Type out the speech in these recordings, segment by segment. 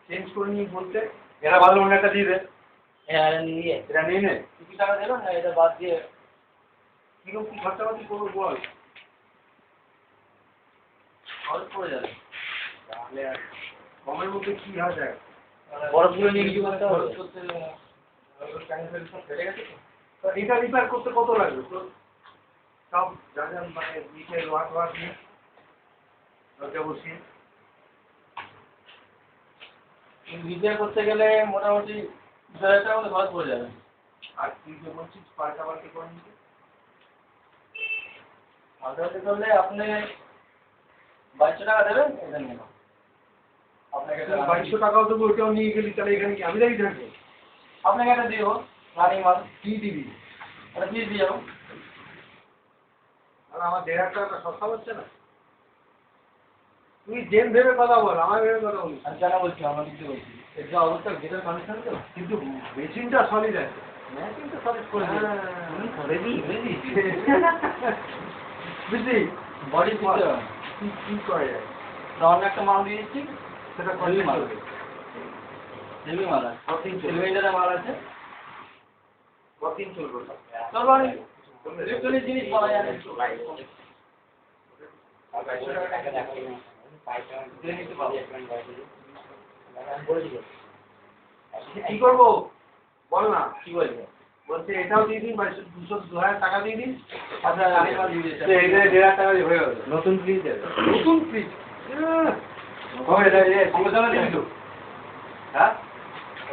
Change করে নিয়ে বলতে এরা ভালো মনে একটা দিয়ে দে। এটা নিয়ে এটা নিয়ে নে। কিছু টাকা দিল না, এটা বাদ দিয়ে কিরকম কি খরচাপাতি করবো বল। খরচ পড়ে যাবে। তাহলে আর কমের মধ্যে কি হয় দেখ। বরফগুলো নিয়ে কিছু করতে হবে। এটা রিপেয়ার করতে কত লাগবে তোর? সব যা যা মানে নিচে লোহা দিয়ে দরজা বসিয়ে রিপেয়ার করতে গেলে মোটামুটি 2000 টাকা মতো খরচ পড়ে যাবে। আর তুই যে বলছিস পাল্টাপাল্টি করে নিতে পাল্টাপাল্টি করলে আপনি 2200 টাকা দেবেন, এটা নিয়ে নাও। আপনাকে 2200 টাকাও দেবো, ওইটাও নিয়ে গেলি তাহলে এখানে কি আমি দাঁড়িয়ে থাকবো? আপনাকে একটা দিব রানিং মাল, কি দিবি? একটা পিস দিয়ে যাবো। আর আমার 1500 টাকা সস্তা হচ্ছে না? তুই জেন ভেবে কথা বল, আমার ভেবে কথা বলিস। আমি কেন বলছি, আমার কিছু বলছি এর যে অবস্থা ভিতরে কন্ডিশন তো, কিন্তু মেশিনটা সলিড আছে। মেশিন তো সলিড করে দিই তুমি করে দিই বুঝলি? বডি সিস্টেম কি করে যায় তখন একটা মাল দিয়ে দিচ্ছি, সেটা হেভি মাল, করবে। হেভি মাল আছে, সিলিন্ডারের মাল আছে। কতদিন চলবে? চলো ইলেকট্রনিক জিনিস পাওয়া যায় কি করবো বল না? কি বলবে? বলছে এটাও দিয়ে দিন, 2000 টাকা দিয়ে দিন। আচ্ছা রানিং মাল দিয়ে দিচ্ছি। এটা 1500 টাকা দিয়ে হয়ে গেল। নতুন ফ্রিজ দেবে। নতুন ফ্রিজ এটা সমস্যা দিবি তো? হ্যাঁ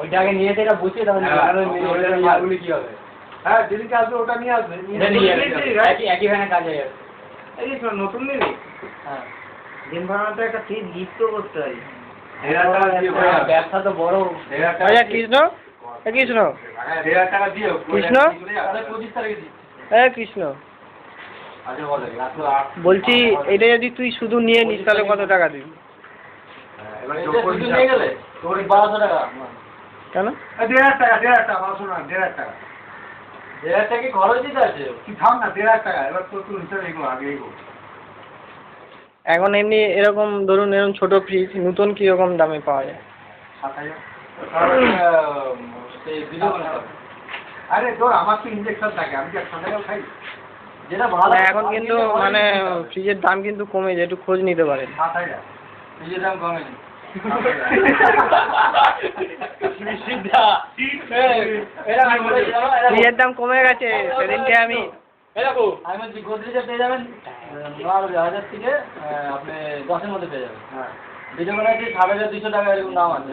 ওইটাকে নিয়ে এটা বসিয়ে তাহলে মালগুলি কি হবে? হ্যাঁ যেদিনকে আসবে ওটা নিয়ে আসবে। একই ভ্যানে কাজ হয়ে যাবে। এই নতুন নিবি? হ্যাঁ দিন ভাড়াটা একটা ফ্রিজ গিফট করতে হয়। ব্যবসা তো বড়। আচ্ছা কৃষ্ণ, কৃষ্ণ, 1500 টাকা দিয়ে কৃষ্ণ? তাহলে 25 তারিখে দিচ্ছি। কৃষ্ণ, আচ্ছা বলে বলছি এটা যদি তুই শুধু নিয়ে নিস তাহলে কত টাকা দিবি? এবার এটা যোগ করে শুধু নিয়ে গেলে তোর 1200 টাকা। কেন? 1500 টাকা, 1500 টাকা, 1500 টাকা। 1000 টাকা কি খরচ দিতে আছে? তুই থাম না, 1500 টাকা। এবার তোর হিসাব এগো, আগে এগো। এখন এমনি এরকম ধরুন এরকম ছোট ফ্রিজ নতুন কিরকম দামে পাওয়া যায়? 7000। সেই ভিডিও বানাতে হবে। আরে তোর আমার তো ইনজেকশন থাকে, আমি কি 100 টাকাও খাই? যেটা ভালো এখন কিন্তু মানে ফ্রিজের দাম কিন্তু কমেছে, একটু খোঁজ নিতে পারেন। 7000। ফ্রিজের দাম কমেনি। ফ্রিজের দাম কমে গেছে সেদিনকে আমি আমি বলছি গোদরেজে পেয়ে যাবেন 9,000 থেকে আপনি 10-এর মধ্যে পেয়ে যাবেন। হ্যাঁ ভিডিও বানাচ্ছি 7,200 টাকা এরকম দাম আছে।